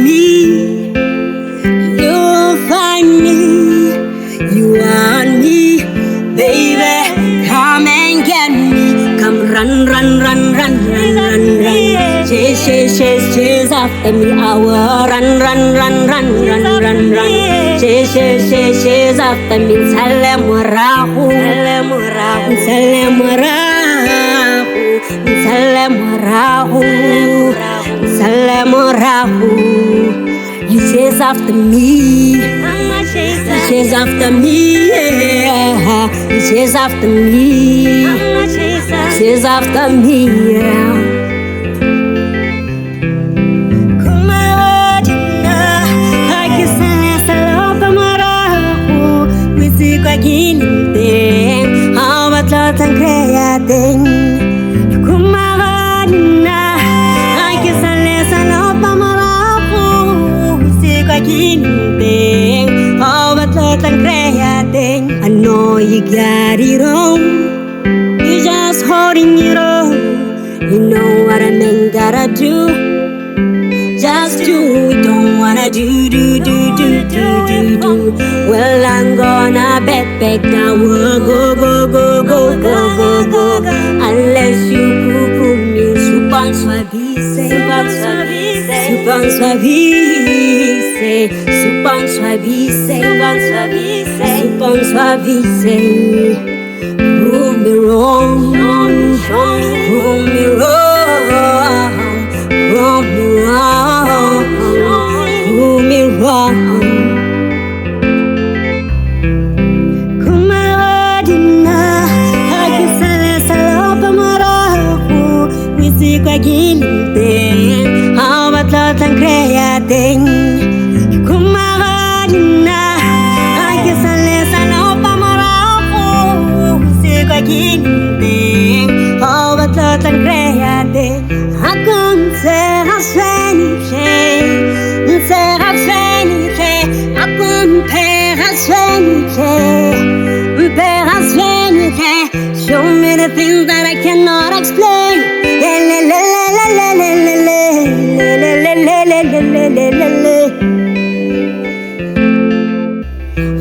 me, you'll find me. You want me, baby, come and get me. Come run, run, run, run, run, run, run. Chase, chase, chase, chase after me. I will run, run, run, run, run, run, run. Chase, chase, chase, chase after me. Salem Rahu, Salem Rahu, Salem Rahu, Salem Rahu, Salem Rahu. You chase after me, you chase after me, yeah. You chase after me, you chase after me, yeah. Ginting, awat lotang kreating. Kumaradina, ay kisale sa loob ng marapo. Gusto ko ginting, awat lotang kreating. I know you got it wrong, you just holding it on. You know what I mean, gotta do. Just do, don't wanna do. Well, I'm gonna bet I will go. Unless you poo me, supang suavise, supang suavise, supang suavise, supang suavise. Prove me wrong, prove me wrong, prove me wrong, prove me wrong. Ko ginting, awat lotang kreating. Kumaradina, ay kisale sa loob ng marapo. Gusto ko ginting, awat lotang kreating. Akong serap seniche, akong pera seniche. Show me the things that I cannot explain.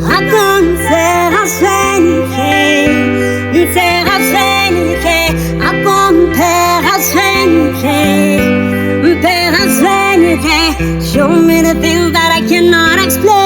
Akong serap seniche, akong pera seniche. Show me the things that I cannot explain.